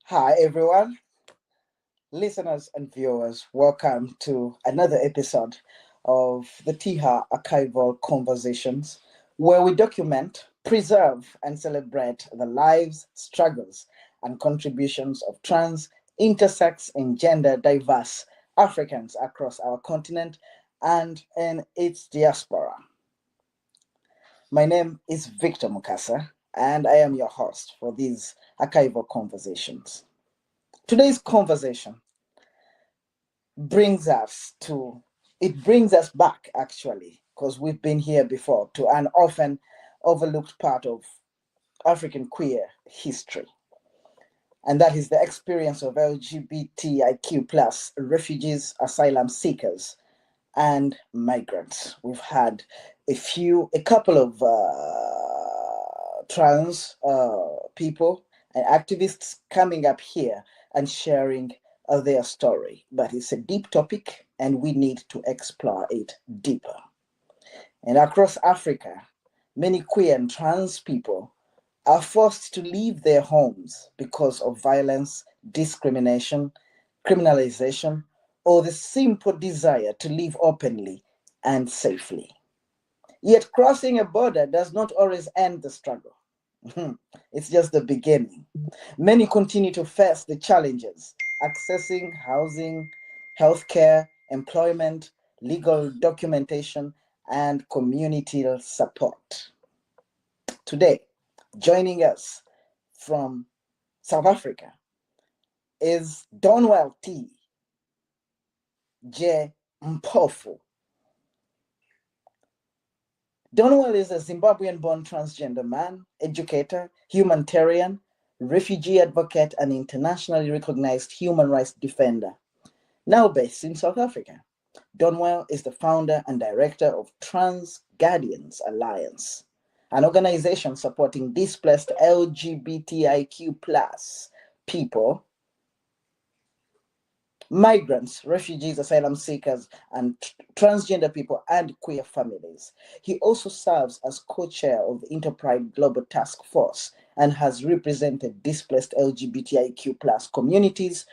Hi, everyone, listeners and viewers. Welcome to another episode of the TIHA Archival Conversations, where we document, preserve, and celebrate the lives, struggles, and contributions of trans, intersex, and gender diverse Africans across our continent and in its diaspora. My name is Victor Mukasa, and I am your host for these Archival Conversations. Today's conversation brings us to it brings us back actually because we've been here before to an often overlooked part of African queer history, and that is the experience of LGBTIQ plus refugees, asylum seekers, and migrants. We've had a couple of trans people and activists coming up here and sharing their story. But it's a deep topic and we need to explore it deeper. And across Africa, many queer and trans people are forced to leave their homes because of violence, discrimination, criminalization, or the simple desire to live openly and safely. Yet crossing a border does not always end the struggle. It's just the beginning. Many continue to face the challenges accessing housing, healthcare, employment, legal documentation, and community support. Today, joining us from South Africa is Donwell J. Mpofu. Donwell is a Zimbabwean-born transgender man, educator, humanitarian, refugee advocate, and internationally recognized human rights defender, now based in South Africa. Donwell is the founder and director of Trans Guardians Alliance, an organization supporting displaced LGBTIQ plus people, migrants, refugees, asylum seekers, and transgender people and queer families. He also serves as co-chair of the InterPride Global Task Force and has represented displaced LGBTIQ plus communities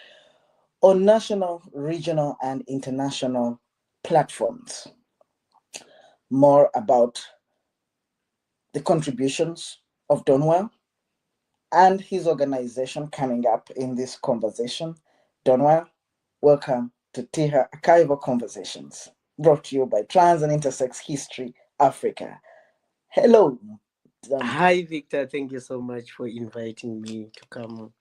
on national, regional, and international platforms. More about the contributions of Donwell and his organization coming up in this conversation. Donwell, welcome to TIHA Archival Conversations, brought to you by Trans and Intersex History Africa. Hello. Hi, Victor. Thank you so much for inviting me to come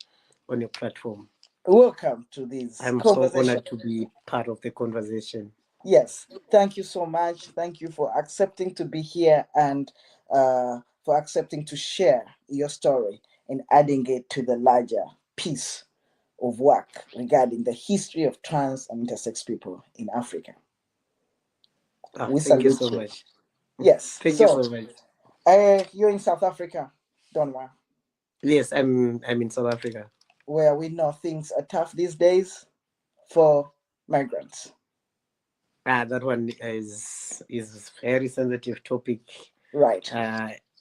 on your platform. Welcome to this I'm conversation. so honored to be part of the conversation. Yes, thank you so much. Thank you for accepting to be here and for accepting to share your story and adding it to the larger piece of work regarding the history of trans and intersex people in Africa. We Thank you salute so you. much. Yes. Thank you So, so much. you're in South Africa, Donwa, Yes, I'm in South Africa. where we know things are tough these days for migrants. That one is very sensitive topic. Right.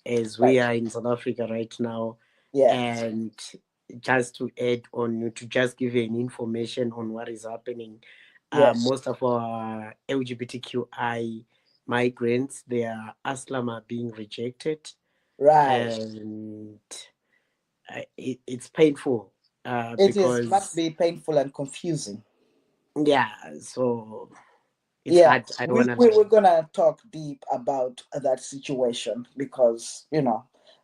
As we Right. are in South Africa right now, Yeah. and just to add on, to just give you an information on what is happening. Yes. Most of our LGBTQI migrants, their asylum are being rejected, Right. and it's painful It is must because be painful and confusing. yeah, so it's Yeah, hard. I don't wanna we're lie. gonna talk deep about that situation because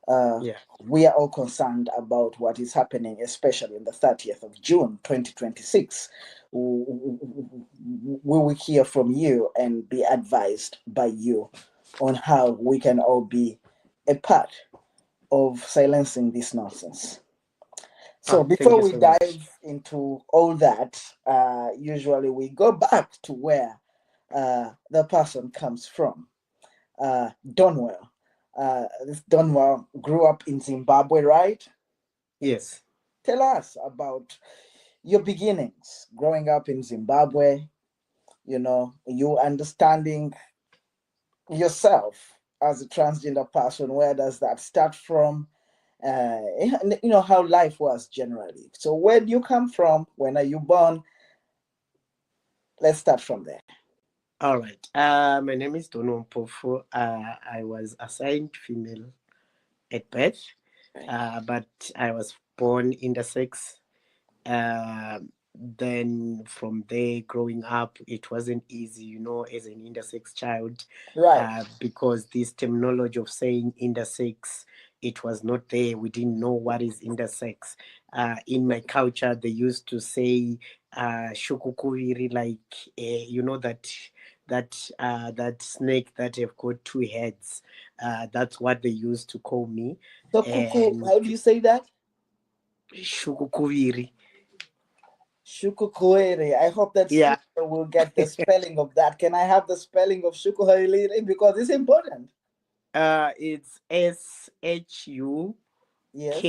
uh, Yeah, we are all concerned about what is happening, especially on the 30th of June 2026. We will hear from you and be advised by you on how we can all be a part of silencing this nonsense. So thank before you we so much. dive into all that, usually we go back to where the person comes from. Donwell. This Donwell grew up in Zimbabwe, right? Yes. Tell us about your beginnings growing up in Zimbabwe. You understanding yourself as a transgender person. Where does that start from? and you know how life was generally. So where do you come from? When are you born? Let's start from there. All right. My name is Donwell Mpofu. I was assigned female at birth, Right. but I was born intersex. Then from there, growing up, it wasn't easy, as an intersex child, Right. because this terminology of saying intersex, it was not there. We didn't know what is intersex. In my culture, they used to say shukukuviri, like that snake that have got two heads. That's what they used to call me. So Kuku, And how do you say that? shukukuviri. Shukukuere. I hope that Yeah. listener will get the spelling of that. Can I have the spelling of Shukuhailiri? Because it's important. It's SHUKUVI. Yes.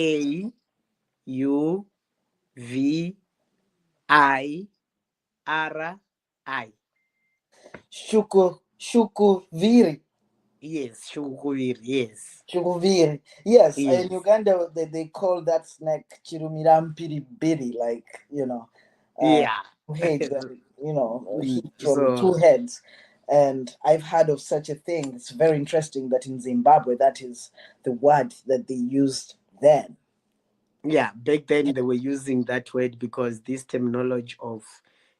Shukuviri. Yes, shukuviri. Yes. Shukuviri. Yes. In Yes. Uganda, they call that snake Chirumirampiri Biri, like, uh, Yeah. heads and, heat from two So heads. And I've heard of such a thing. It's very interesting that in Zimbabwe, that is the word that they used then. yeah, back then they were using that word because this terminology of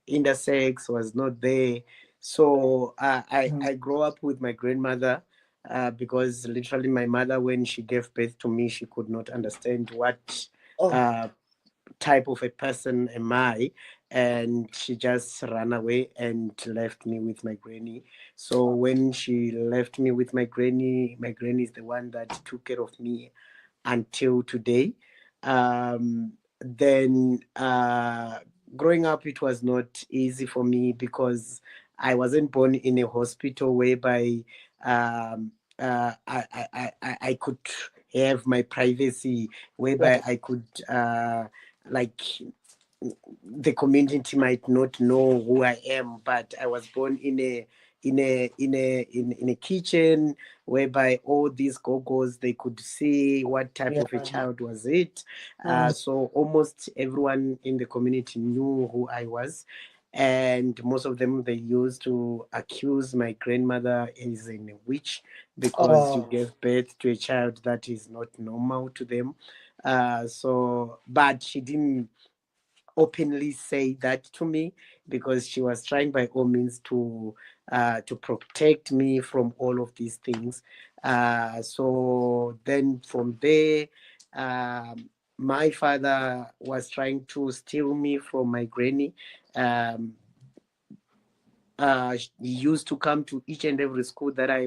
intersex was not there. So I grew up with my grandmother, because literally my mother, when she gave birth to me, she could not understand what Oh, uh, type of a person am I, and she just ran away and left me with my granny. So when she left me with my granny is the one that took care of me until today. Then growing up, it was not easy for me because I wasn't born in a hospital whereby I could have my privacy, whereby right. I could like the community might not know who I am, but I was born in a kitchen whereby all these gogos, they could see what type Yeah. of a child was it. Mm. So almost everyone in the community knew who I was, and most of them, they used to accuse my grandmother as a witch because you Oh, gave birth to a child that is not normal to them. But she didn't openly say that to me because she was trying by all means to protect me from all of these things. So then from there, my father was trying to steal me from my granny. Um, he used to come to each and every school that I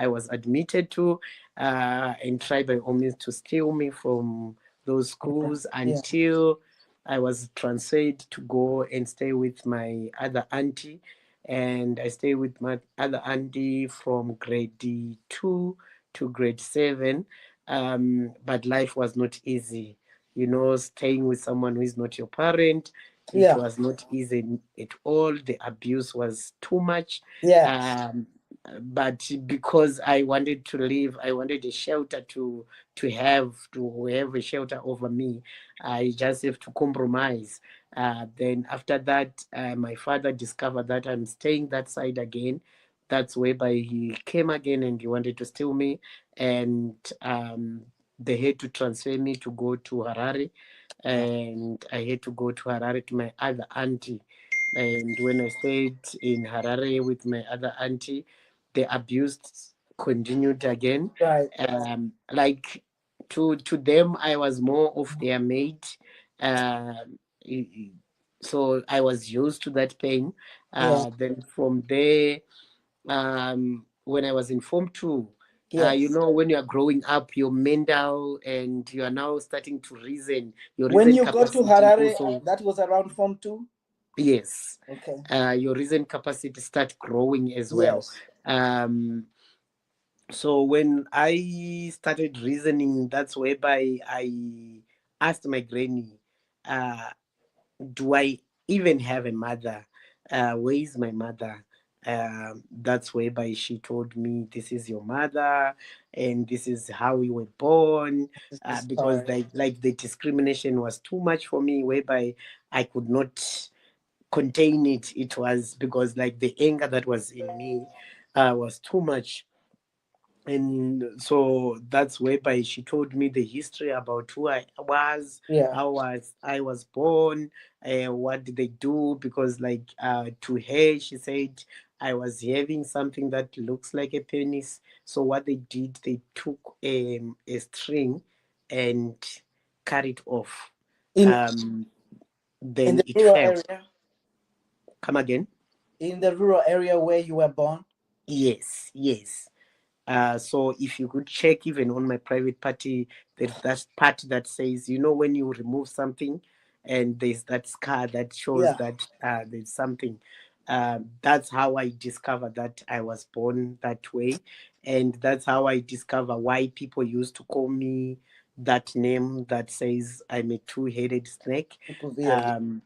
was admitted to, and try by all means to steal me from those yeah. schools Yeah. until I was transferred to go and stay with my other auntie. And I stayed with my other auntie from grade 2 to grade 7. But life was not easy. Staying with someone who is not your parent, it Yeah. was not easy at all. The abuse was too much. Yeah. But because I wanted to live, I wanted a shelter to have a shelter over me. I just have to compromise. Then after that, my father discovered that I'm staying that side again. That's whereby he came again and he wanted to steal me, and they had to transfer me to go to Harare, and I had to go to Harare to my other auntie. And when I stayed in Harare with my other auntie, the abuse continued again. Right. Like to them, I was more of their mate. Um, so I was used to that pain. Yeah. Then from there, when I was in Form 2, Yes. when you are growing up, your mental and you are now starting to reason, your When reason you got to capacity Harare, also, that was around Form 2? yes, Okay. your reason capacity start growing as well. Yes. Um, so when I started reasoning, that's whereby I asked my granny, uh, do I even have a mother? Where is my mother? That's whereby she told me, this is your mother and this is how you were born. This is the Because story. like the discrimination was too much for me, whereby I could not contain it. It was because like the anger that was in me was too much. And so that's whereby she told me the history about who I was, Yeah. how I was born, what did they do, because like to her she said I was having something that looks like a penis. So what they did, they took a string and cut it off. In in Then the it rural fell. area, Come again? in the rural area where you were born. Yes, yes. So if you could check even on my private party, there's that part that says, you know, when you remove something and there's that scar that shows Yeah. that there's something. That's how I discovered that I was born that way. And that's how I discover why people used to call me that name that says I'm a two-headed snake. Ukuviri. Um,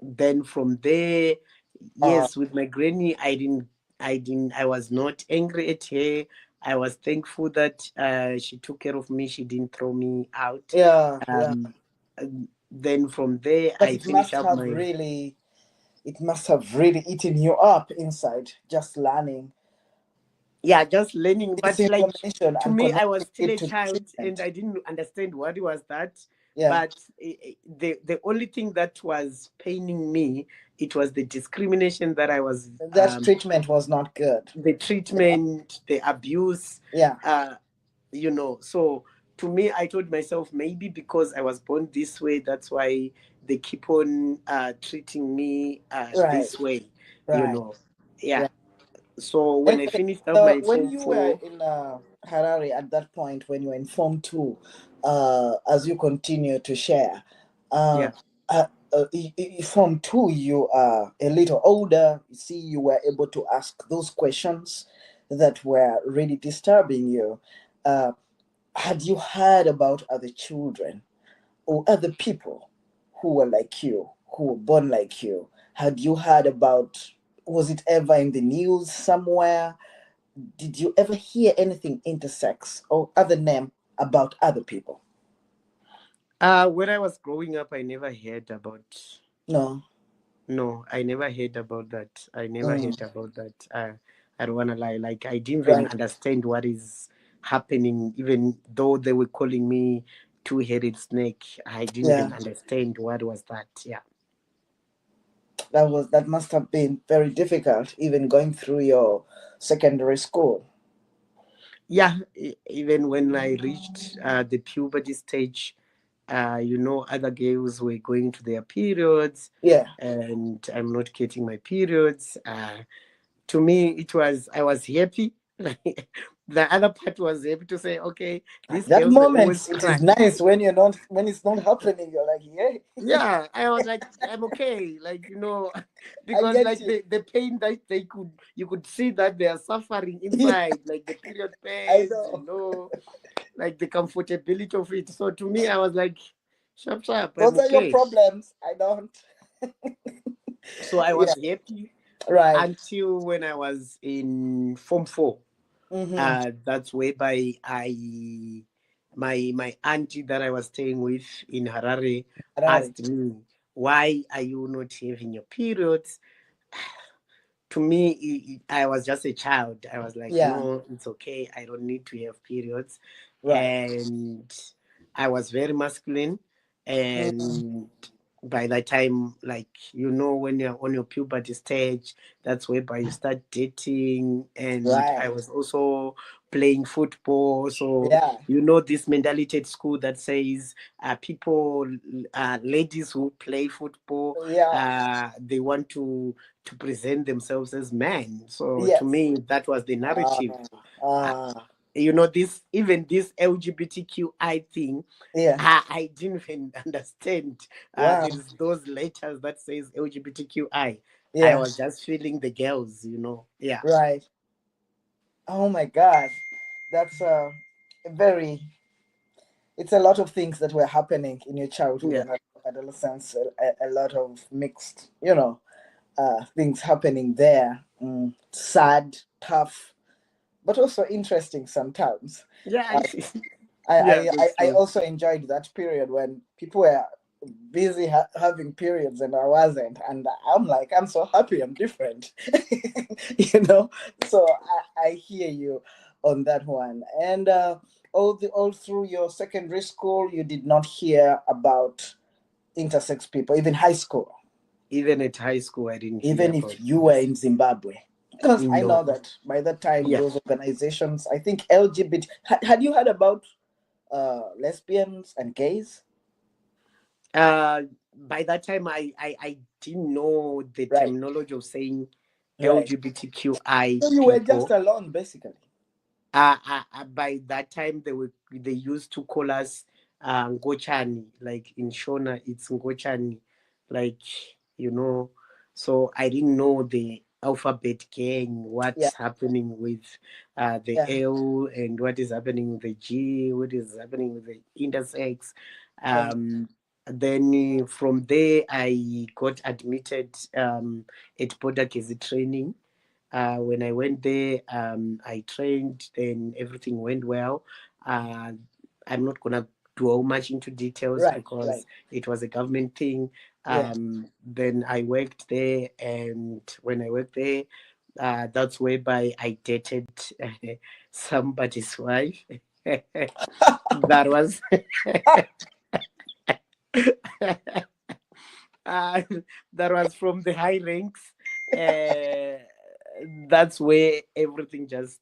then from there, Uh, yes, with my granny, I was not angry at her. I was thankful that she took care of me. She didn't throw me out. yeah, yeah. Um, and then from there, But I finished up my. it must have really eaten you up inside, just learning Yeah, just learning. this But like information to and me, I connecting was still it a to the child and treatment. I didn't understand what was that. Yeah. But the only thing that was paining me, it was the discrimination that I was That treatment was not good. the treatment, the abuse, Yeah. uh, So to me, I told myself maybe because I was born this way, that's why they keep on treating me Right. this way, you Right. know. Yeah. Yeah. So when I Anyway, finished up so my when form you were four, in Harare at that point, when you were in Form 2, as you continue to share, uh, yeah, Form 2, you are a little older. You see, you were able to ask those questions that were really disturbing you. Uh, had you heard about other children or other people who were like you, who were born like you? Had you heard about, was it ever in the news somewhere? Did you ever hear anything intersex or other name about other people? when I was growing up, I never heard about. No. No, I never heard about that. I never Mm, heard about that. I don't want to lie. Like, I didn't even right. understand what is happening, even though they were calling me two-headed snake. I didn't Yeah. even understand what was that. Yeah. That must have been very difficult, even going through your secondary school. Yeah. Even when I reached the puberty stage, other girls were going to their periods, Yeah. and I'm not getting my periods. To me, I was happy. The other part was happy to say, okay, At these that girls, they moment, always it is cry. nice when it's not happening. You're like, yeah, Yeah, I was like, I'm okay, like, I because get like you. the pain that you could see that they are suffering Yeah, inside, like the period I pains, know. like the comfortability of it. So to me, I was like, sharp, sharp, I'm Those are your okay. problems. I don't. So I Yeah. was happy Right. until when I was in Form 4. Mm-hmm. That's whereby my auntie that I was staying with in Harare Right. asked me, why are you not having your periods? To me, I was just a child. I was like, Yeah. no, it's okay. I don't need to have periods. Right. And I was very masculine. Mm, And by that time, like, when you're on your puberty stage, that's whereby you start dating. And I right. was also playing football. So, Yeah. this mentality at school that says ladies who play football, Yeah. they want to present themselves as men. So to Yes. me, that was the Ah. narrative. Uh, Ah. this LGBTQI thing, Yeah. I didn't even understand. Wow. There's those letters that says LGBTQI. I Yeah. was just feeling the girls, Yeah. Right. Oh my God. That's a very. It's a lot of things that were happening in your childhood Yeah. and adolescence. A lot of mixed, things happening there. sad, tough, but also interesting sometimes. Yeah, I, yeah, I, I that's I true. also enjoyed that period when people were busy having periods and I wasn't, and I'm like, I'm so happy I'm different. you know. So I hear you on that one. And all through your secondary school, you did not hear about intersex people, even high school, Even at high school, I didn't hear even about if you were this. in Zimbabwe. Because I know No. that by that time, Yeah. those organizations, I think LGBT, had you heard about lesbians and gays? Uh, by that time, I didn't know the Right, terminology of saying right. LGBTQI So you were just people. alone, basically. By that time, they used to call us Ngochani, like in Shona, it's Ngochani, like you know. So I didn't know the alphabet gang, Yeah, what's happening with the yeah, L, and what is happening with the G, what is happening with the intersex. yeah. Um, then from there, I got admitted at Border Kezi training. When I went there, I trained, then everything went well. Uh, I'm not gonna dwell much into details Right, right. because it was a government thing. Yeah. Then I worked there, and when I worked there, that's whereby I dated somebody's wife. That was uh, that was from the high ranks. Uh, that's where everything just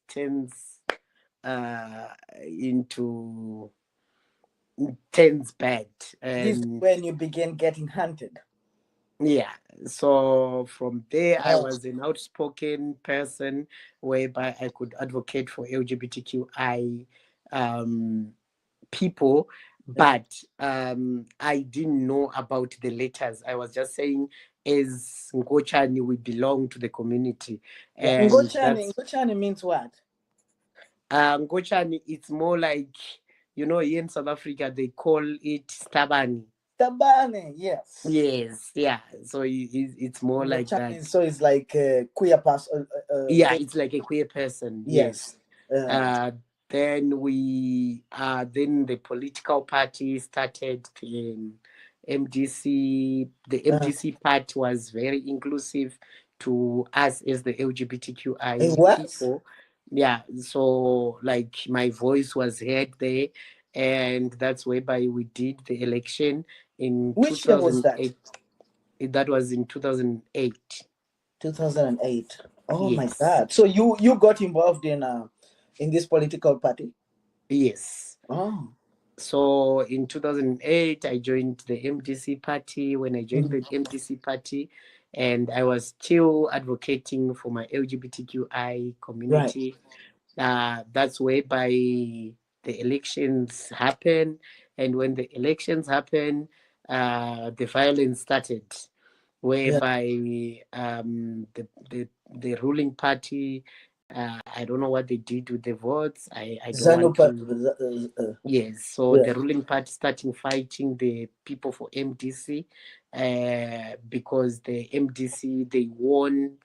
uh, into turns bad. This is And when you begin getting hunted. yeah, so from there, I Oh, was an outspoken person whereby I could advocate for LGBTQI um, people, yeah. but I didn't know about the letters. I was just saying, as Ngochani, we belong to the community, Yeah. and Ngochani, that's Ngochani means what? Ngochani. It's more like, here in South Africa they call it stabani. Tabane, yes. Yes, yeah. So it's more like Ngochani, that. so it's like queer person. Yeah, it's like a queer person. Yes. Yes. Uh, then the political party started the MDC. The Uh, MDC part was very inclusive to us as the it LGBTQI was? people. Yeah, so like my voice was heard there, and that's whereby we did the election in Which year was that? 2008. That was in 2008. 2008. Oh my Yes. God. So you got involved in this political party? Yes. Oh. So in 2008, I joined the MDC party. When I joined Mhm. the MDC party, and I was still advocating for my LGBTQI Right, community, that's whereby the elections happen. And when the elections happen, the violence started, yeah. whereby the ruling party, I don't know what they did with the votes. I don't Zanu want to. Yes, so yeah. the ruling party starting fighting the people for MDC, because the MDC they won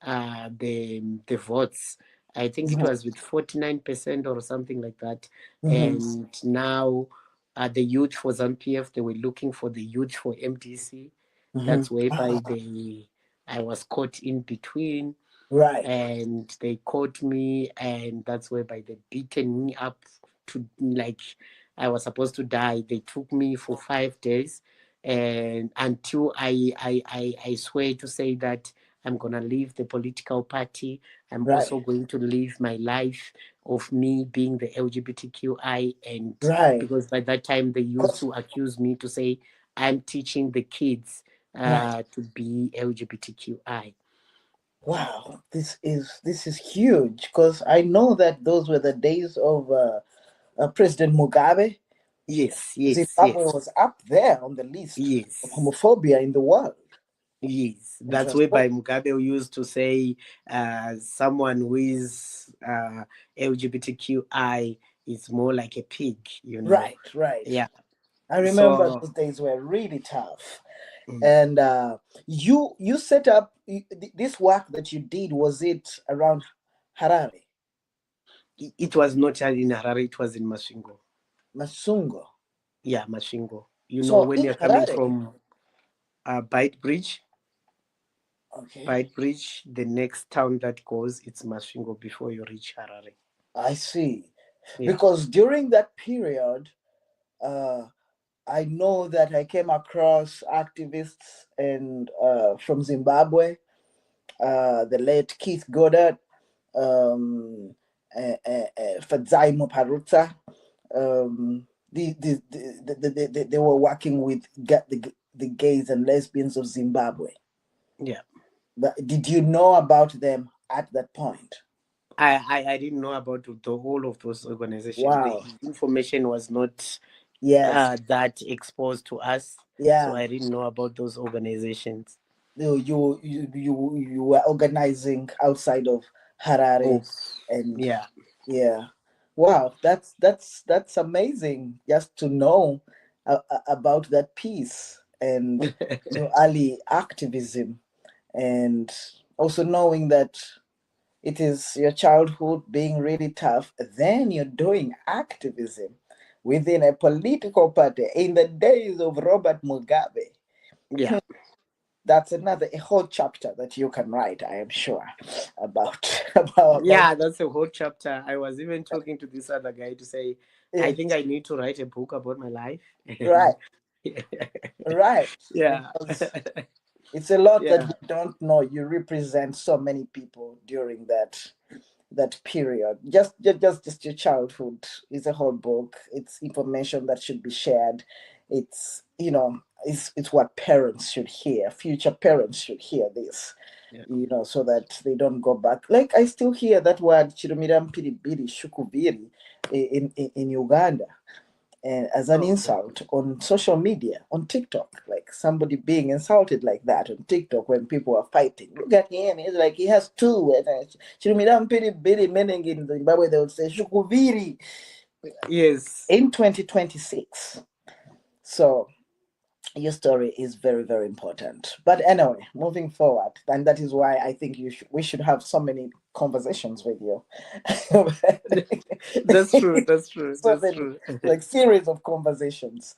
the votes. I think it Mhm. was with 49% or something like that. Mhm. And now the youth for ZANPF, they were looking for the youth for MDC. Mhm. That's whereby Ah, I was caught in between, right, and they caught me, and that's whereby they beaten me up to like I was supposed to die. They took me for 5 days, and until I swear to say that I'm gonna leave the political party. I'm right, also going to live my life of me being the LGBTQI, and right. because by that time they used Cause to accuse me to say I'm teaching the kids right. to be LGBTQI. Wow, this is huge. Because I know that those were the days of President Mugabe. Yes, yes, Zimbabwe yes, was up there on the list of yes, homophobia in the world. yes. And That's transport. whereby Mugabe used to say someone who is LGBTQI is more like a pig. Right, right. Yeah. I remember So those days were really tough. And you set up this work that you did. Was it around Harare? It was not in Harare, it was in Masvingo. Masungo? Yeah, Masvingo. You know, So when in you're coming Harare. from Bite Bridge, Okay, Bite Bridge, the next town that goes, it's Masvingo before you reach Harare. I see. Yeah. Because during that period, uh, I know that I came across activists and from Zimbabwe, the late Keith Goddard, um, Fadzai Muparutsa. They were working with the gays and lesbians of Zimbabwe. Yeah. But did you know about them at that point? I didn't know about the whole of those organizations. The Wow. information was not Yes. that exposed to us, so Yeah. I didn't know about those organizations. You were organizing outside of Oh, Harare, and yeah. yeah, wow, that's amazing just to know about that piece and your early activism, and also knowing that it is your childhood being really tough, then you're doing activism within a political party in the days of Robert Mugabe. Yeah. That's a whole chapter that you can write, I am sure, about about Yeah, that's a whole chapter. I was even talking to this other guy to say, I yeah, think I need to write a book about my life. right, right, Yeah. because it's a lot that Yeah. we don't know. You represent so many people during that period. Just your childhood is a whole book. It's information that should be shared. It's it's what parents should hear. Future parents should hear this. Yeah. So that they don't go back. Like I still hear that word Chirumiram Piribiri Shukubiri in Uganda, and as an Oh, okay. insult on social media, on TikTok, like somebody being insulted like that on TikTok when people are fighting. Look at him, he's like he has two. Chirumiram Piribiri, meaning in Zimbabwe they would say Shukubiri Yes. in 2026. So your story is very, very important. But anyway, moving forward, and that is why I think we should have so many conversations with you. That's true. That's true. So That's many, true. like series of conversations.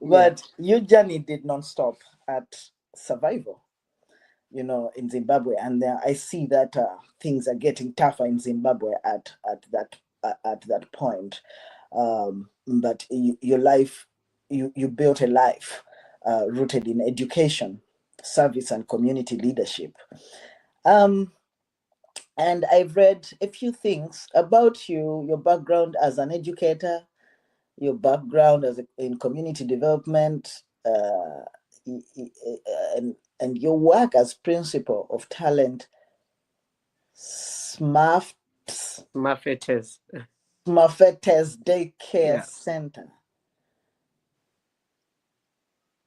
Yeah. But your journey did not stop at survival, in Zimbabwe, and I see that things are getting tougher in Zimbabwe at that point. But your life, you built a life rooted in education, service, and community leadership. Um, and I've read a few things about you, your background as an educator, your background in community development, and your work as principal of talent Smufferttes, Smufferttes. Smufferttes Daycare Yeah. Center.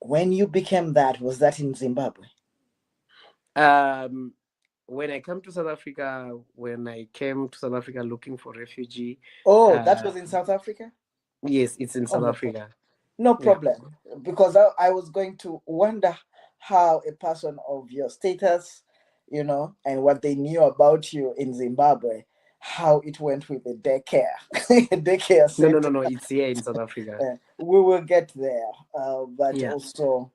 When you became that, was that in Zimbabwe? Um, when I came to South Africa, when I came to South Africa looking for refugee, Oh, that uh, was in South Africa? yes, it's in Oh, South no problem. Africa. No Yeah. problem. Because I was going to wonder how a person of your status, and what they knew about you in Zimbabwe, how it went with the daycare, daycare No, no, no, center. no. It's here in South Africa. We will get there. But Yeah. also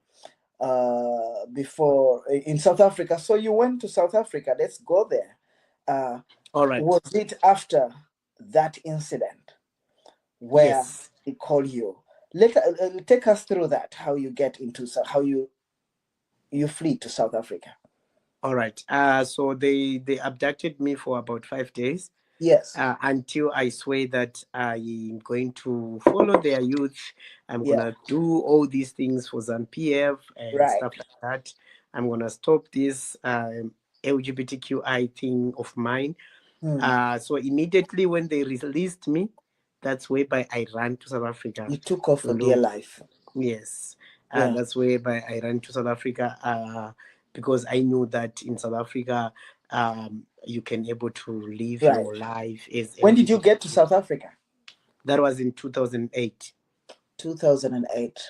before in South Africa. So you went to South Africa. Let's go there. Uh, All right. was it after that incident where Yes. they call you? Take us through that. How you get into how you flee to South Africa? All right. So they abducted me for about 5 days. Yes. Until I swear that I'm going to follow their youth. I'm Yeah. gonna do all these things for ZANU-PF and Right. stuff like that. I'm gonna stop this LGBTQI thing of mine. Hmm. So immediately when they released me, that's whereby I ran to South Africa You took off to for dear look. life. Yes, Yeah. that's whereby I ran to South Africa because I knew that in South Africa you can able to live Right. your life as When did you get to LGBTQ. South Africa? That was in 2008. 2008,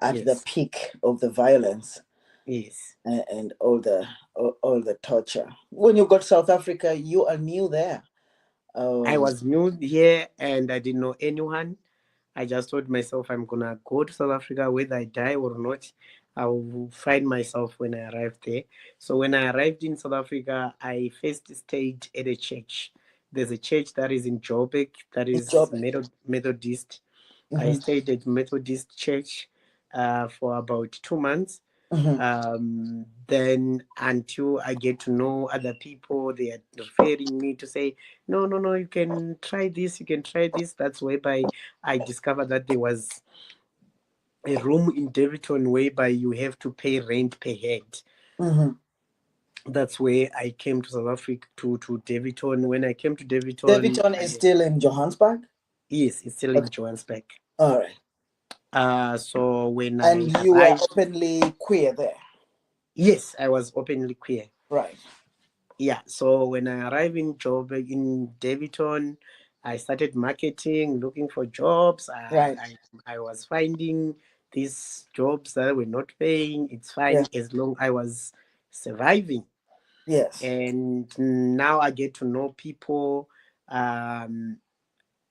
at the Yes. peak of the violence. Yes. and all the torture. When you got to South Africa, you are new there. I Um, was new here and I didn't know anyone. I just told myself I'm gonna go to South Africa whether I die or not. I will find myself when I arrived there. So when I arrived in South Africa, I first stayed at a church. There's a church that is in Joburg that in is Joburg. Methodist. I Hmm. stayed at Methodist church for about 2 months. Hmm. Then until I get to know other people, they are referring me to say, no, no, no, you can try this, you can try this. That's whereby I discovered that there was a room in Davidton whereby you have to pay rent per head. Hmm. That's where I came to South Africa to Davidton. When I came to Davidton, Davidton is still in Johannesburg. yes, it's still Okay. in Johannesburg. All right. So when I And you were arrived, openly queer there. yes, I was openly queer. Right. Yeah, so when I arrived in Davidton, I started marketing, looking for jobs. Right. I was finding these jobs that were not paying. It's Yes. fine as long I was surviving. Yes. And now I get to know people.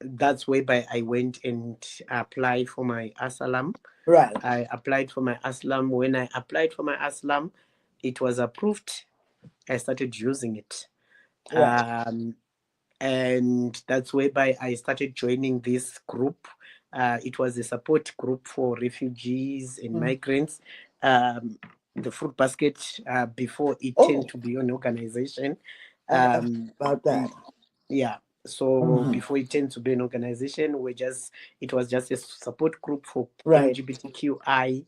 That's whereby I went and applied for my asylum. Right. I applied for my asylum. When I applied for my asylum, it was approved. I started using it. Right. Um, and that's whereby I started joining this group. It was a support group for refugees and Mm. migrants. The Fruit Basket, before it turned Oh, to be an organization. I have Um, about that. yeah. So Hmm. before it turned to be an organization, it was just a support group for Right. LGBTQI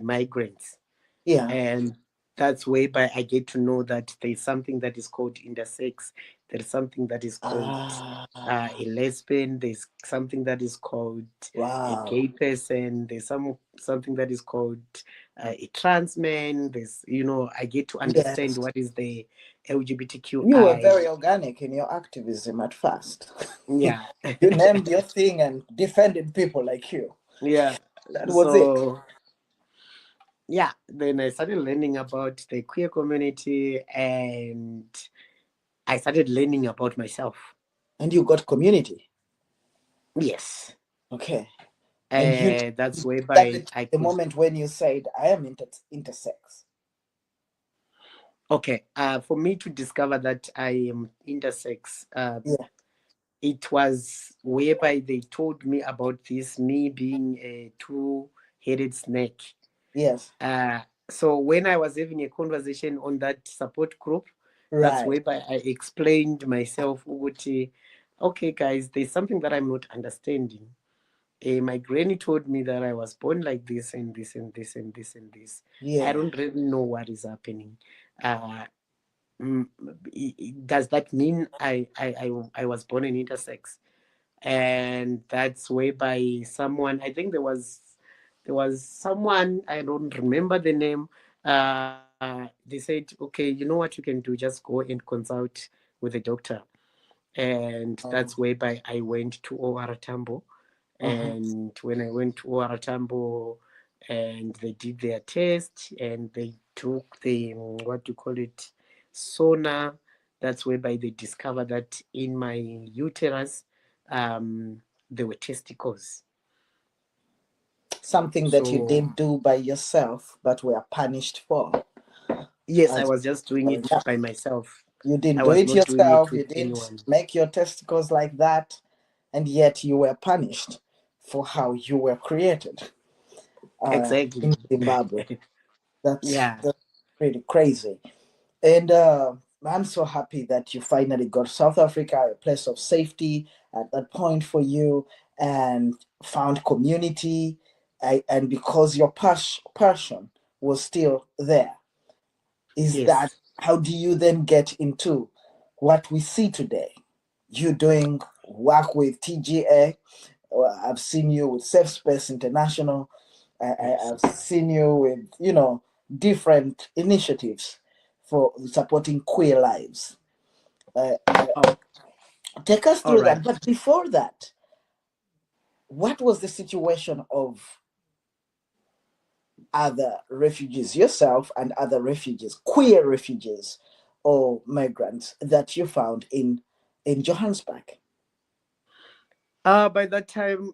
migrants. Yeah. And that's whereby I get to know that there's something that is called intersex. There's something that is called Ah. a lesbian. There's something that is called a Wow. gay person. There's something that is called a trans man. I get to understand Yes. what is the You were LGBTQI. very organic in your activism at first. Yeah. You named your thing and defended people like you. Yeah. That was it. So yeah, then I started learning about the queer community and I started learning about myself. And you got community. Yes. Okay. And you That's whereby started I the could. moment when you said, I am intersex. Okay. For me to discover that I am intersex, Yeah. it was whereby they told me about this, me being a two-headed snake. Yes. Uh, so when I was having a conversation on that support group, that's Right. whereby I explained myself, Uguti, okay, guys, there's something that I'm not understanding. My granny told me that I was born like this and this and this and this and this. I Yeah. don't really know what is happening. Uh, mm, does that mean I was born in intersex? And that's whereby someone, I think there was someone, I don't remember the name. They said, okay, you know what you can do, just go and consult with a doctor. And that's Oh. whereby I went to OR Tambo. Uh-huh. And when I went to OR Tambo and they did their test and they took the, what do you call it, sonar, that's whereby they discovered that in my uterus there were testicles. Something that you So didn't do by yourself, but were punished for. yes, I As was just doing it yeah. by myself. You I didn't do was it not doing it yourself. You with didn't anyone. make your testicles like that, and yet you were punished for how you were created Exactly. in Zimbabwe. Yeah. That's pretty crazy. And I'm so happy that you finally got South Africa, a place of safety at that point for you, and found community. And because your passion was still there, is that Yes. how do you then get into what we see today? You doing work with TGA. I've seen you with Safe Space International. Yes. I've seen you with, different initiatives for supporting queer lives. Uh, Oh, Take us all through right. that. But before that, what was the situation of other refugees, yourself and other refugees, queer refugees or migrants that you found in Johannesburg? By that time,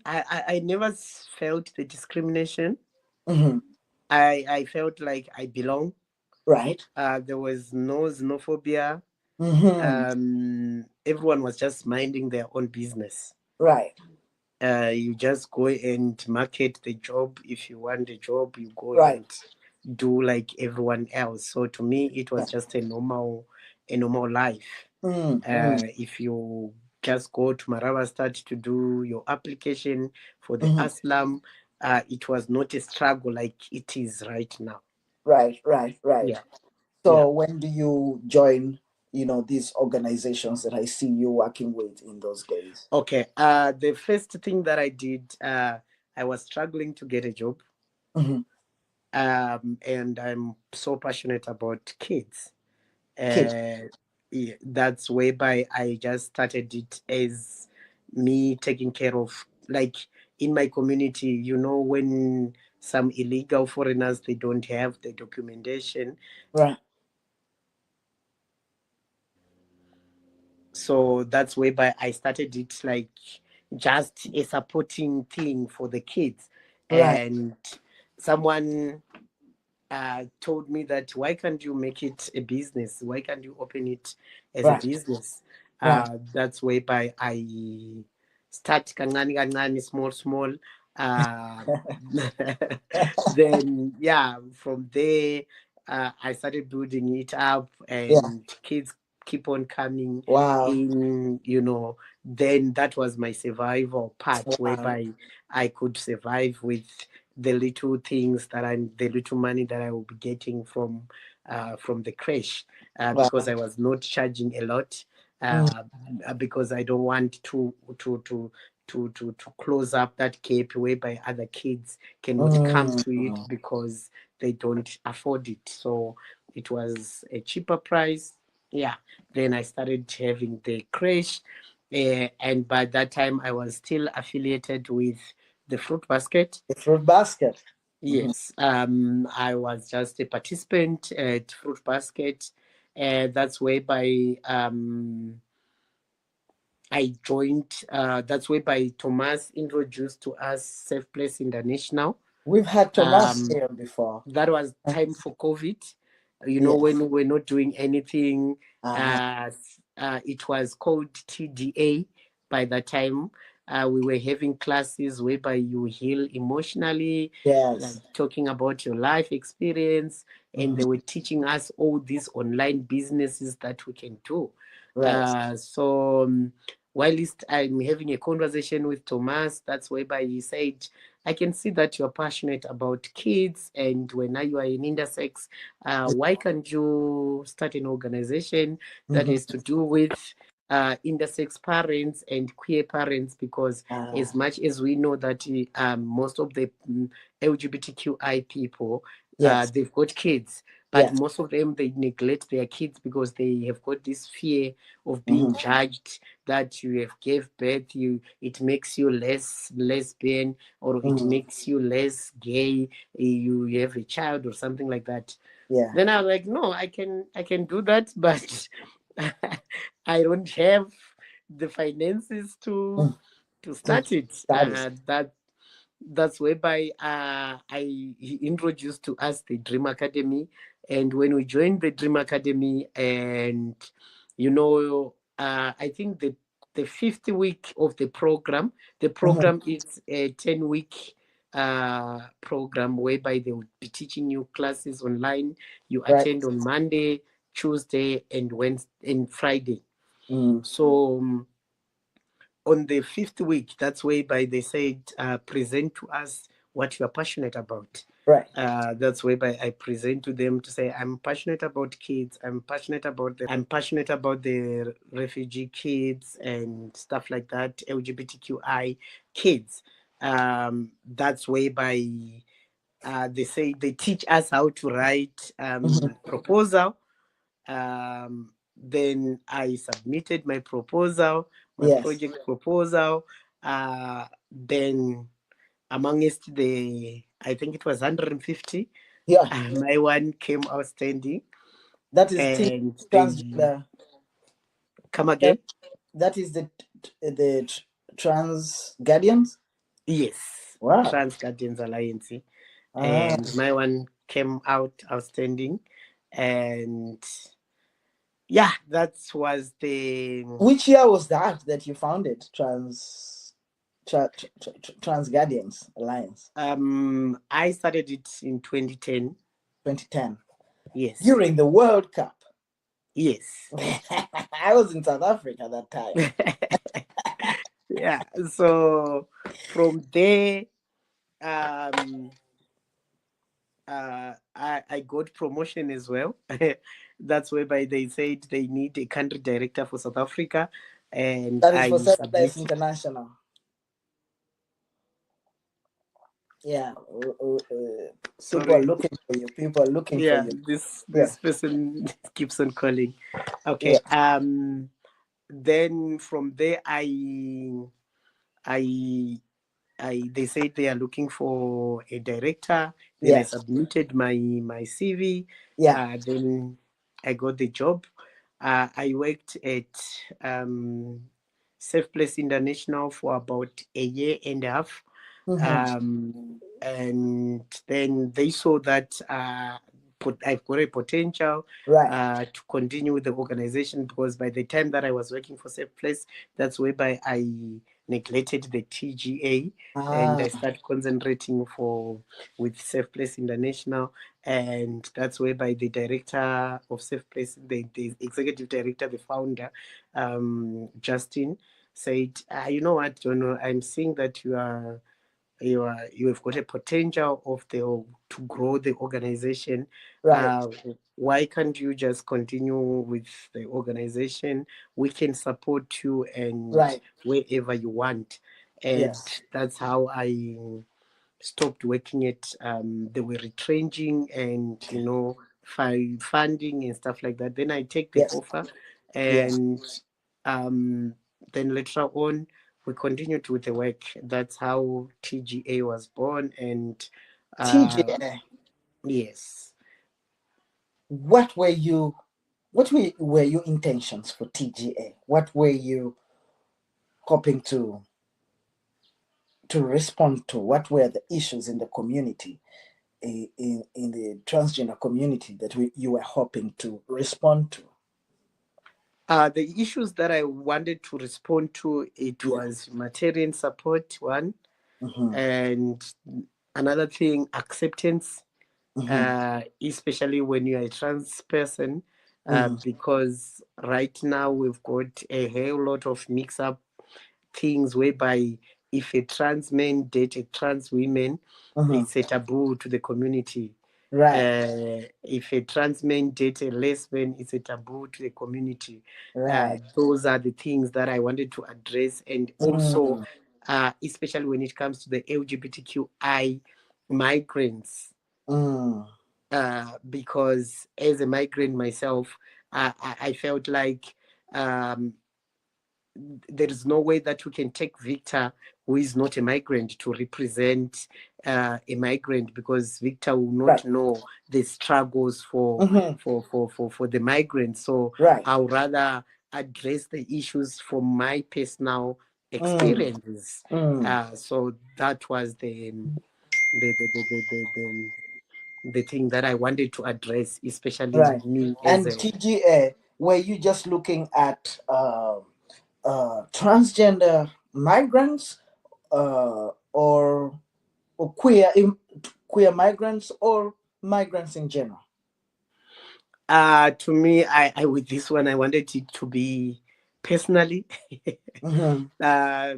I never felt the discrimination. Hmm. I felt like I belong. Right. There was no xenophobia. Hmm. Everyone was just minding their own business. Right. You just go and market the job. If you want a job, you go Right. and do like everyone else. So to me, it was Right. just a normal life. Mm-hmm. If you just go to Maravastad to do your application for the Hmm. asylum, it was not a struggle like it is right now. Right. Right. Right. Yeah, yeah. So when do you join, these organizations that I see you working with in those days? Okay. The first thing that I did, I was struggling to get a job. Hmm. And I'm so passionate about kids. Kids. Yeah, that's whereby I just started it as me taking care of, like, in my community, when some illegal foreigners, they don't have the documentation. Right. So that's whereby I started it, like, just a supporting thing for the kids. Right. And someone told me that, why can't you make it a business? Why can't you open it as a Right. business? Right. That's whereby I start kancane kancane, small small. Uh, then yeah, from there I started building it up, Yeah. and kids keep on coming Wow. in. Then that was my survival part, Wow. whereby I could survive with the little money that I will be getting from the crash, because Wow. I was not charging a lot, Mm, uh, because I don't want to close up that gap whereby other kids cannot come to it mm. because they don't afford it. So it was a cheaper price. Yeah. Then I started having the crash. And by that time, I was still affiliated with the fruit basket. The fruit basket. Mhm. Yes, I was just a participant at Fruit Basket. That's whereby I joined. That's whereby Thomas introduced to us Safe Place International. We've had Thomas Um, here before. that was time for COVID. Yes. When we were not doing anything. Uh-huh. It was called TDA by that time. We were having classes whereby you heal emotionally, like Yes. talking about your life experience, and Hmm. they were teaching us all these online businesses that we can do. Right. So whilst I'm having a conversation with Thomas, that's whereby he said, I can see that you're passionate about kids, and when now you are in intersex, why can't you start an organization that Hmm. has to do with intersex parents and queer parents? Because as Ah, much as we know that most of the LGBTQI people, yes. they've got kids, but Yes. most of them, they neglect their kids because they have got this fear of being Hmm. judged, that you have gave birth, it makes you less lesbian, or it Hmm. makes you less gay, you have a child or something like that. Yeah. Then I was like, no, I can do that, but I don't have the finances to Mm. To start it. studies. That's whereby he introduced to us the Dream Academy, and when we joined the Dream Academy, and I think the fifth week of the Hmm. program is a 10-week program whereby they would be teaching you classes online. You Right. attend on Monday, Tuesday, and Wednesday and Friday. Mm. So on the fifth week, that's whereby they said, present to us what you are passionate about. Right. That's whereby I present to them to say, I'm passionate about kids. I'm passionate about the refugee kids and stuff like that, LGBTQI kids. That's whereby they say they teach us how to write Hmm. proposal. Then I submitted my proposal, my Yes. project proposal. Then amongst I think it was 150, Yeah, my one came outstanding, that is and they transgender. come again. That is the trans guardians. Yes, Wow. Trans Guardians Alliance, Ah, and my one came out outstanding, and yeah, that was the which year was that you founded Trans Guardians Alliance? I started it in 2010. 2010, Yes, during the World Cup. yes. I was in South Africa at that time. Yeah, so from there, um I got promotion as well. That's whereby they said they need a country director for South Africa, and That is for I Selfless submitted. International. Yeah, people are Sorry, looking for you. People are looking for yeah, you. Yeah, this person keeps on calling. yeah, Okay, then from there I they said they are looking for a director. Then I yeah, submitted my CV. yeah. Then I got the job. I worked at Safe Place International for about a year and a half. Hmm. And then they saw that I've got a potential Right. to continue with the organization, because by the time that I was working for Safe Place, that's whereby I neglected the TGA, and Ah, I started concentrating with Safe Place International, and that's whereby the director of Safe Place, the executive director, the founder, Justin, said, "You know what, John? I'm seeing that you have got a potential to grow the organization. right, uh, why can't you just continue with the organization? We can support you and right. wherever you want." And Yes. that's how I stopped working at they were retrenching, and funding and stuff like that. Then I take the Yes. offer, Yes. and um, then later on we continued with the work. That's how TGA was born. And TGA. yes. What were you? Were your intentions for TGA? What were you hoping to respond to? What were the issues in the community, in the transgender community, that you were hoping to respond to? The issues that I wanted to respond to, it Yeah. was humanitarian support, one, Mm-hmm. and another thing, acceptance, Mm-hmm. especially when you're a trans person, Mm-hmm. because right now we've got a whole lot of mix up things whereby if a trans man date a trans woman, Mm-hmm. it's a taboo to the community. Right. If a trans man date a lesbian, it's a taboo to the community. Right. Those are the things that I wanted to address, and also, Mm. especially when it comes to the LGBTQI migrants, Mm. because as a migrant myself, I felt like um, there is no way that we can take Victor, who is not a migrant, to represent a migrant, because Victor will Right. not know the struggles Mm-hmm. for the migrants. So Right. I'll rather address the issues from my personal Mm. experiences. Mm. So that was the thing that I wanted to address, especially Right. me as And a TGA, were you just looking at transgender migrants, or queer migrants, or migrants in general? to me, I with this one I wanted it to be personally. Mm-hmm. uh,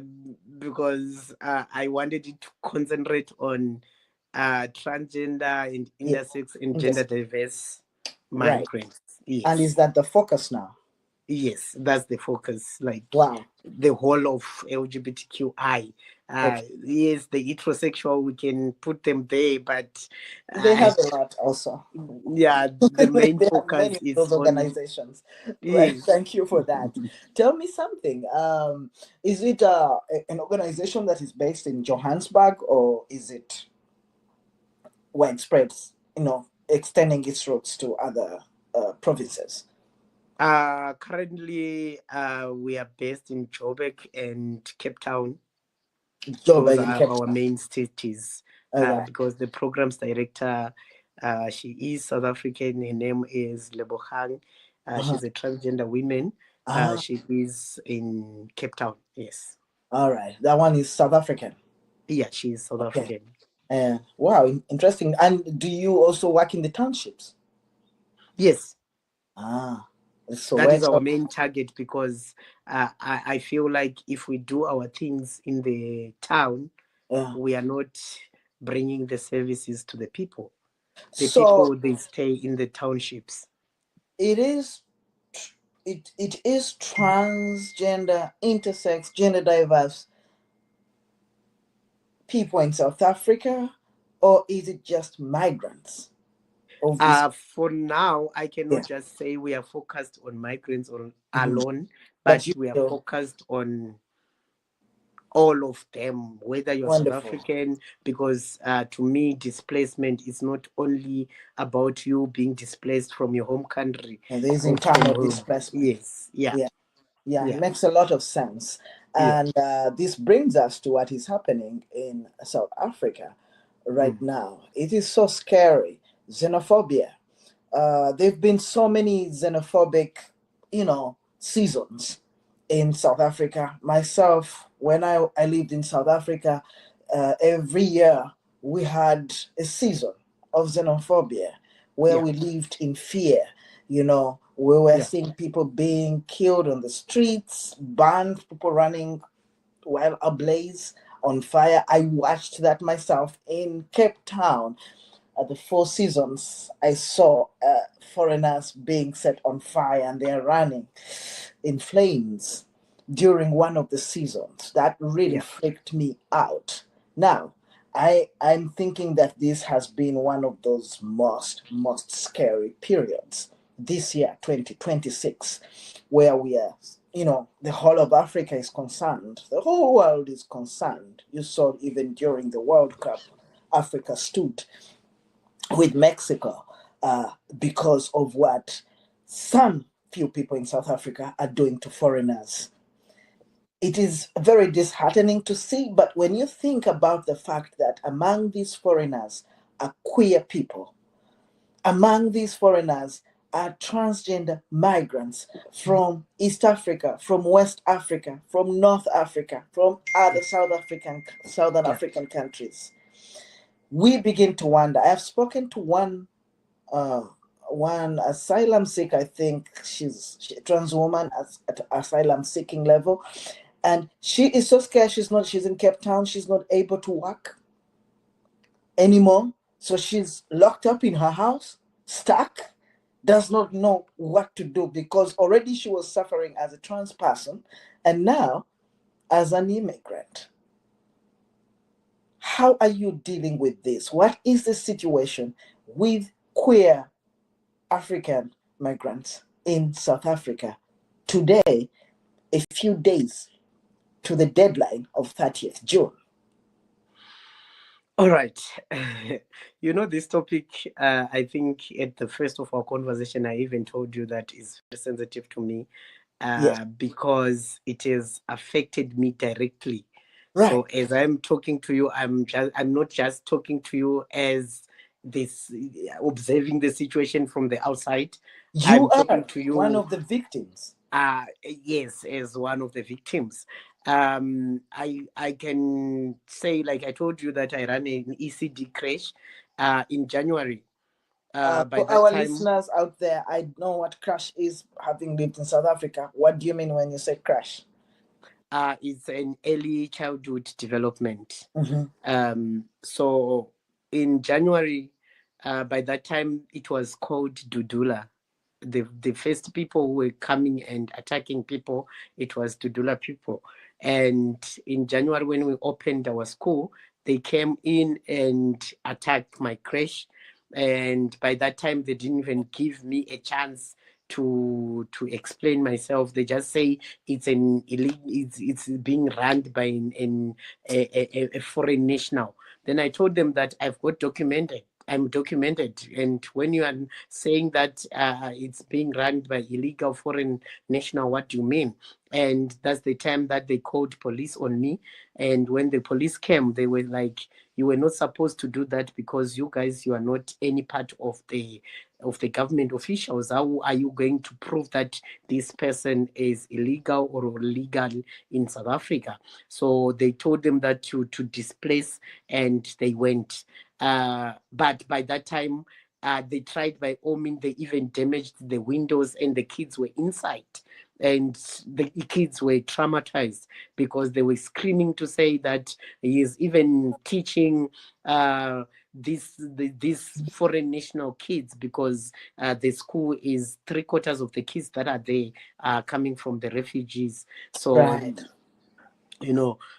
because I wanted it to concentrate on transgender and Yeah. intersex and gender Yes. diverse Right. migrants. And is Yes, that the focus now? yes, that's the focus. Like Wow. the whole of LGBTQI, Okay. Yes, the heterosexual, we can put them there, but They uh, have a lot also. yeah, the main They have many focus of is those on, organizations. Right. yes. Thank you for that. Tell me something. Is it an organization that is based in Johannesburg, or is it widespread, extending its roots to other provinces? Currently, we are based in Joburg and Cape Town. Those Joburg and are Cape our Town. main cities, All right. because the programs director, she is South African. Her name is Lebogang. Uh-huh. She's a transgender woman. Ah, She is in Cape Town. Yes. all right. That one is South African. Yeah, she is South Okay. African. Wow, interesting. And do you also work in the townships? Yes, Ah, that is our Soweto. main target, because I feel like if we do our things in the town, Yeah. we are not bringing the services to the people. The So people, they stay in the townships. it is it is transgender, intersex, gender diverse people in South Africa, or is it just migrants of this? For now, I Yeah. cannot just say we are focused on migrants or Mhm. alone, But but you we are feel focused on all of them, whether you're South wonderful. African, because to me, displacement is not only about you being displaced from your home country, And there is but from internal home. displacement. Yes, yeah, Yeah. Yeah, it yeah, makes a lot of sense. yeah. And this brings us to what is happening in South Africa right Mm, now. It is so scary. Xenophobia. There have been so many xenophobic, seasons in South Africa. Myself, when I lived in South Africa, every year we had a season of xenophobia where yeah, we lived in fear. We were yeah, seeing people being killed on the streets, burned, people running while ablaze on fire. I watched that myself in Cape Town at the Four Seasons. I saw foreigners being set on fire and they're running in flames during one of the seasons. That really yeah, freaked me out. Now, I'm thinking that this has been one of those most scary periods this year, 2026, where we are, the whole of Africa is concerned. The whole world is concerned. You saw even during the World Cup, Africa stood with Mexico because of what some few people in South Africa are doing to foreigners. It is very disheartening to see, but when you think about the fact that among these foreigners are queer people, among these foreigners are transgender migrants from East Africa, from West Africa, from North Africa, from other Southern yeah. African countries, we begin to wonder. I've spoken to uh, one asylum seeker. I think she's a trans woman at asylum seeking level, and she is so scared. She's in Cape Town. She's not able to work anymore, so she's locked up in her house, stuck, does not know what to do because already she was suffering as a trans person, and now as an immigrant. How are you dealing with this? What is the situation with queer African migrants in South Africa today, a few days to the deadline of 30th June? All right. This topic, I think at the first of our conversation, I even told you that is very sensitive to me, Yes, because it has affected me directly. right. So as I'm talking to you, I'm not just talking to you as this, observing the situation from the outside. You I'm talking are to one you, of the victims. yes, as one of the victims. I can say, like I told you, that I ran an ECD crash in January. By For that our time, listeners out there, I know what crash is, having lived in South Africa. What do you mean when you say crash? it's an early childhood development. Mm-hmm. So in January, by that time, it was called Dudula. The first people who were coming and attacking people, it was Dudula people. And in January, when we opened our school, they came in and attacked my creche. And by that time, they didn't even give me a chance to explain myself. They just say it's an illegal, it's being run by a foreign national. Then I told them that I've got documented. I'm documented, and when you are saying that it's being run by illegal foreign national, what do you mean? And that's the time that they called police on me. And when the police came, they were like, you were not supposed to do that because you guys, you are not any part of the government officials. How are you going to prove that this person is illegal or legal in South Africa? So they told them that to displace, and they went. But by that time, they tried by all means. They even damaged the windows, and the kids were inside. And the kids were traumatized because they were screaming to say that he is even teaching these foreign national kids, because the school is 3/4 of the kids that are there coming from the refugees. So Right.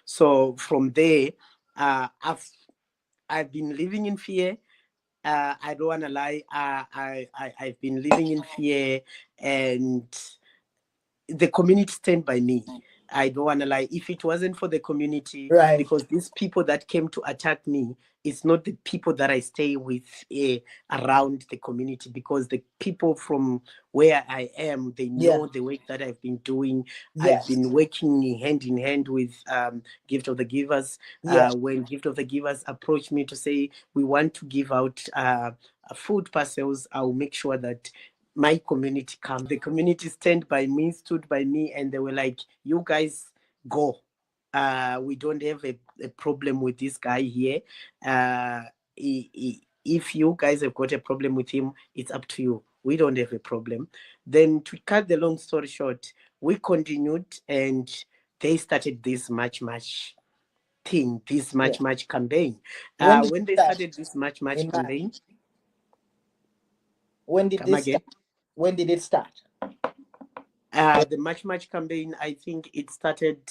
so from there, I've been living in fear. I don't want to lie. I've been living in fear, and the community stand by me. I don't want to lie. If it wasn't for the community, Right. because these people that came to attack me, it's not the people that I stay with around the community, because the people from where I am, they Yeah. know the work that I've been doing. I've Yes. been working hand in hand with Gift of the Givers. Yes. When Gift of the Givers approached me to say, we want to give out food parcels, I'll make sure that my community come. The community stood by me, and they were like, you guys go. We don't have a problem with this guy here. If you guys have got a problem with him, it's up to you. We don't have a problem. Then, to cut the long story short, we continued, and they started this much thing, this Yeah. much campaign. When did When it they start? started this much In March. campaign, When did come this again. start? When did it start? The Match campaign, I think it started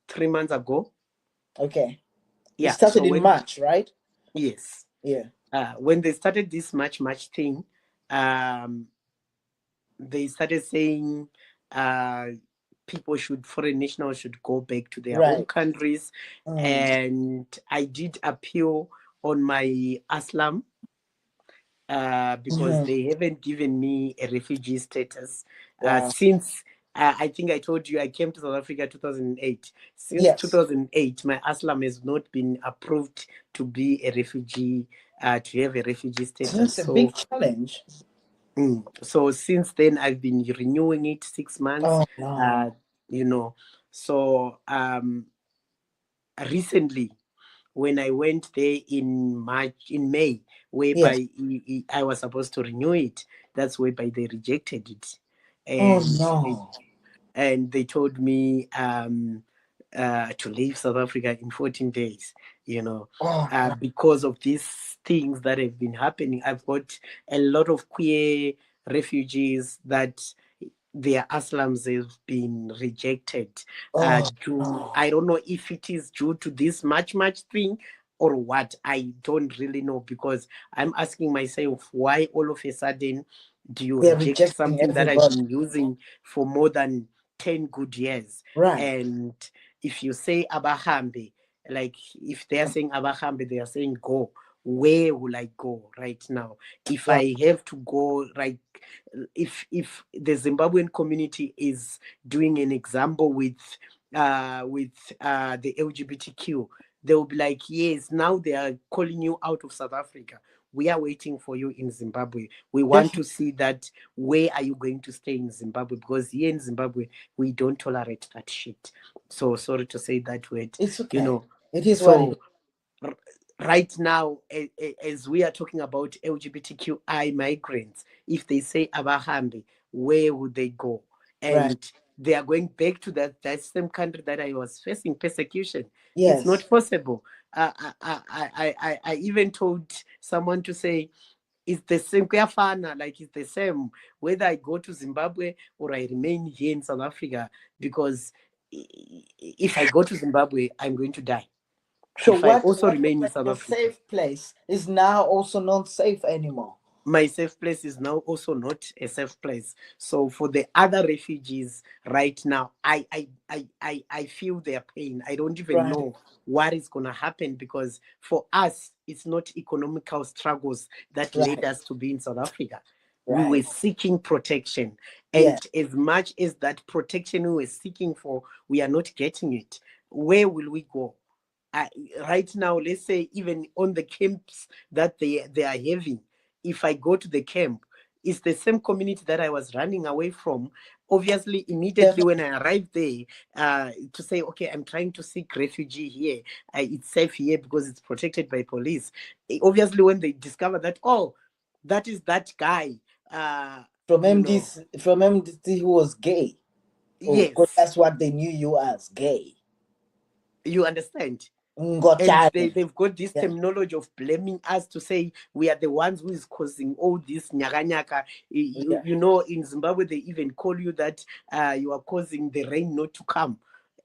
3 months ago. Okay. It Yeah. started So in when March, right? yes, Yeah. when they started this match thing, um, they started saying uh, foreign nationals should go back to their home Right. countries, Mm. and I did appeal on my asylum, because Hmm. they haven't given me a refugee status Wow. since I think I told you I came to South Africa 2008. Since Yes. 2008, my asylum has not been approved to be a refugee, to have a refugee So status. that's a big challenge. So since then, I've been renewing it 6 months. Oh no. Uh, you know, so recently, when I went there in May, Yes. whereby I was supposed to renew it, that's whereby they rejected it, Oh and no. they told me to leave South Africa in 14 days. Oh no. Because of these things that have been happening, I've got a lot of queer refugees that their aslams have been rejected. Oh no. I don't know if it is due to this much thing or what. I don't really know, because I'm asking myself, why all of a sudden do you They're reject rejecting something that I've everybody. been using for more than 10 good years? Right. And if you say abahambe, like if they are saying abahambe, they are saying go. Where will I go right now? If Wow. I have to go, like, if the Zimbabwean community is doing an example with the LGBTQ, they will be like, yes, now they are calling you out of South Africa. We are waiting for you in Zimbabwe. We want to Definitely. see that. Where are you going to stay in Zimbabwe? Because here in Zimbabwe, we don't tolerate that shit. So sorry to say that word, It's you okay. know. It is what it is. So right now, as we are talking about LGBTQI migrants, if they say abahambi, where would they go? Right. And they are going back to that same country that I was facing persecution. It's Yes. not possible. I even told someone to say, it's the same, kuyafana, like it's the same whether I go to Zimbabwe or I remain here in South Africa, because if I go to Zimbabwe, I'm going to die. So If I what also was remain in like South your Africa, safe place is now also not safe anymore. my safe place is now also not a safe place. So for the other refugees right now, I feel their pain. I don't even Right, know what is going to happen, because for us, it's not economical struggles that led right, us to be in South Africa. We were right. seeking protection. Yeah, And as much as that protection we were seeking for, we are not getting it. Where will we go? uh, right now, let's say even on the camps that they are having, if I go to the camp, it's the same community that I was running away from. Obviously, immediately when definitely. I arrived there, to say, okay, I'm trying to seek refugee here, it's safe here because it's protected by police. Obviously, when they discover that, oh, that is that guy, From you know, MDT who was gay. Oh, 'cause yes, that's what they knew you as, gay. you understand. And Ngotshane. they've got this Yeah, terminology of blaming us to say we are the ones who is causing all this nyaka nyaka. yeah, You know, in Zimbabwe, they even call you that you are causing the rain not to come.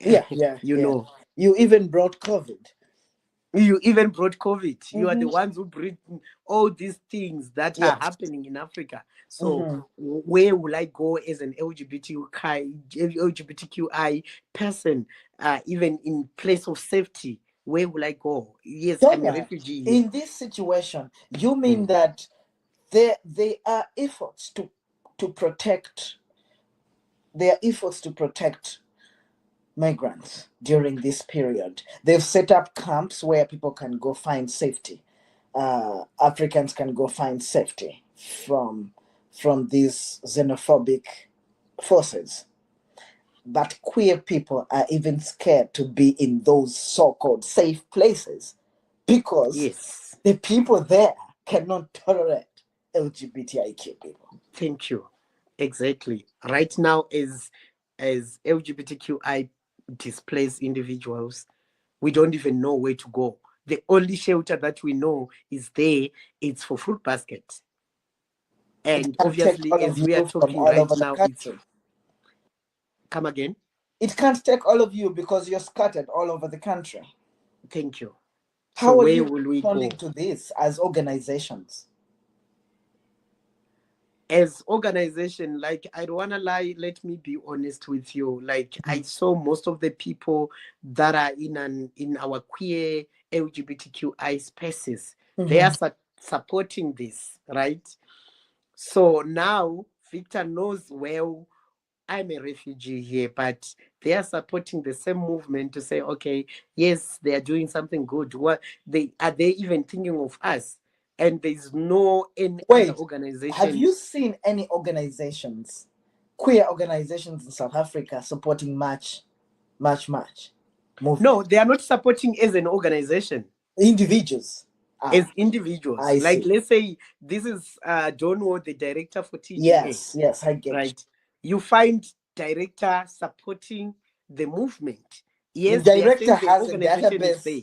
yeah, yeah, You yeah. know, You even brought COVID. you even brought COVID. You are the Mm-hmm, ones who bring all these things that are yes. happening in Africa. So Mm-hmm. where will I go as an LGBTQI person, even in place of safety? Where will I go? Yes, I'm a Donald, refugee here. in this situation, you mean Mm. that there are efforts to protect there are efforts to protect migrants during this period. They've set up camps where people can go find safety. Africans can go find safety from these xenophobic forces. But queer people are even scared to be in those so-called safe places because Yes, the people there cannot tolerate LGBTIQ people. thank you. Exactly. Right now, as LGBTQI displaced individuals, we don't even know where to go. The only shelter that we know is there. It's for fruit baskets. It And can't take obviously, all of as we are you from talking all right over the now, it's country. come again. It can't take all of you because you're scattered all over the country. Thank you. So How are where you will we responding go? to this as organizations? As organization, like, I don't want to lie, let me be honest with you. Like, I saw most of the people that are in our queer LGBTQI spaces, they are Mm-hmm. supporting this, right? So now Victor knows, well, I'm a refugee here, but they are supporting the same movement to say, okay, yes, they are doing something good. What they are, they even thinking of us? And there's no any other Wait, have organization. you seen any organizations, queer organizations in South Africa supporting March No, movement? they are not supporting as an organization, Individuals. Ah, as individuals. I Like, see. let's say this is John Ward, the director for TGA, Yes, yes, I get right? You find director supporting the movement. you. The Yes, they are director saying the has a organization is database. there.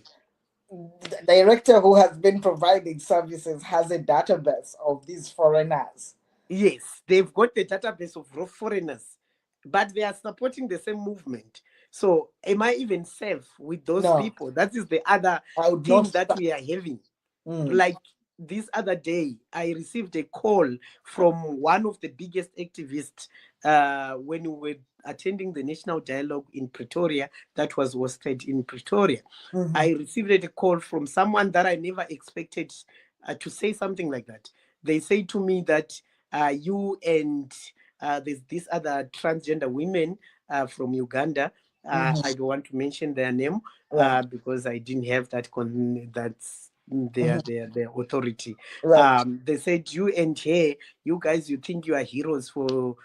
The director who has been providing services has a database of these foreigners. Yes, they've got the database of foreigners, but they are supporting the same movement. So, am I even safe with those No, people? That is the other I would thing not that start. we are having. Mm, Like this other day, I received a call from one of the biggest activists when we were attending the national dialogue in Pretoria, that was hosted in Pretoria. mhm, I received a call from someone that I never expected to say something like that. They say to me that you and there's this other transgender women from Uganda. I mhm. don't want to mention their name Right, because I didn't have that's mhm, their authority. right. They said, you and here, you guys, you think you are heroes for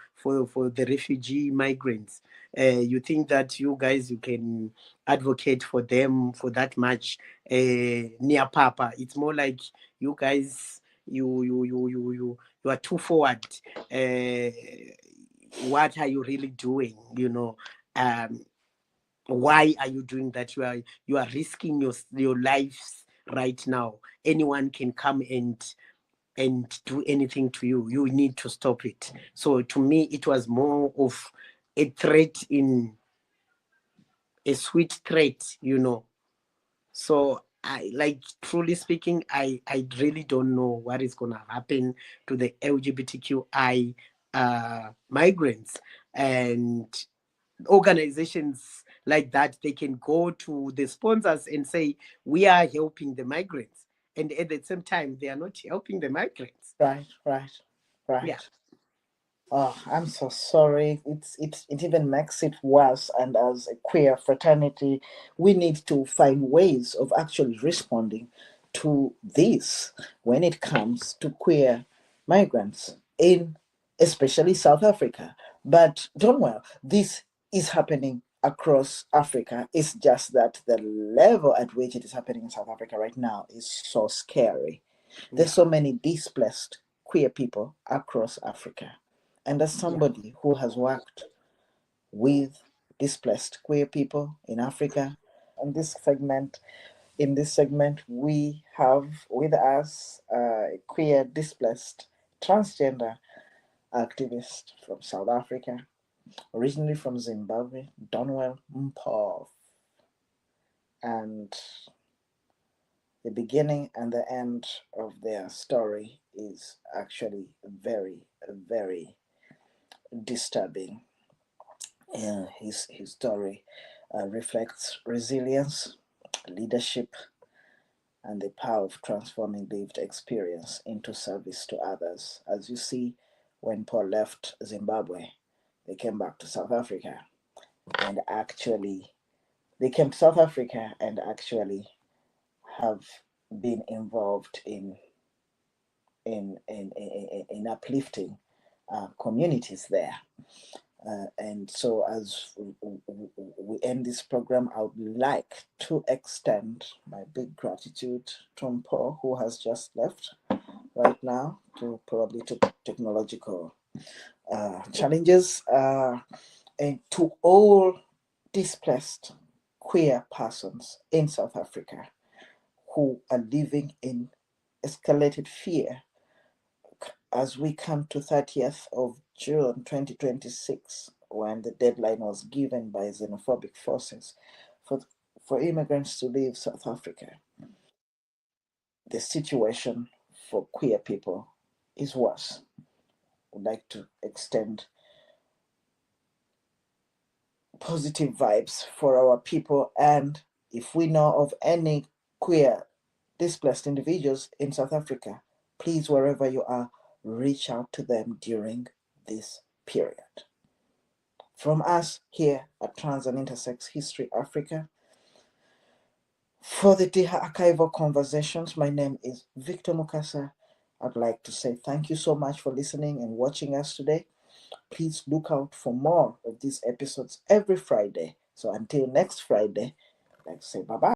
the refugee migrants. You think that you guys, you can advocate for them for that much. Near Papa, it's more like you guys, you are too forward. Uh, what are you really doing? Um, why are you doing that? You are risking your lives right now. Anyone can come and do anything to you. You need to stop it. So to me, it was more of a threat in a sweet threat, you know. So I, like, truly speaking, I really don't know what is gonna happen to the LGBTQI migrants, and organizations like that, they can go to the sponsors and say we are helping the migrants, and at the same time they are not helping the migrants. Right, right, Yeah. right. Oh, I'm so sorry. It even makes it worse. And as a queer fraternity, we need to find ways of actually responding to this when it comes to queer migrants in especially South Africa. But don't worry, this is happening across Africa. It's just that the level at which it is happening in South Africa right now is so scary. There's Yeah. so many displaced queer people across Africa. And as Yeah. somebody who has worked with displaced queer people in Africa, on in this segment, we have with us a queer displaced transgender activist from South Africa, originally from Zimbabwe, Donwell Mpofu. And the beginning and the end of their story is actually very, very disturbing. His story reflects resilience, leadership, and the power of transforming lived experience into service to others. As you see, when Paul left Zimbabwe, they came back to South Africa, and actually, they came to South Africa and actually have been involved in uplifting communities there. And so, as we end this program, I would like to extend my big gratitude to Paul, who has just left right now to probably to technological challenges, and to all displaced queer persons in South Africa who are living in escalated fear as we come to 30th of June 2026, when the deadline was given by xenophobic forces for, for immigrants to leave South Africa, the situation for queer people is worse. Would like to extend positive vibes for our people, and if we know of any queer displaced individuals in South Africa, please, wherever you are, reach out to them during this period. From us here at Trans and Intersex History Africa, for the Archival Conversations, my name is Victor Mukasa. I'd like to say thank you so much for listening and watching us today. Please look out for more of these episodes every Friday. So until next Friday, I'd like to say bye bye.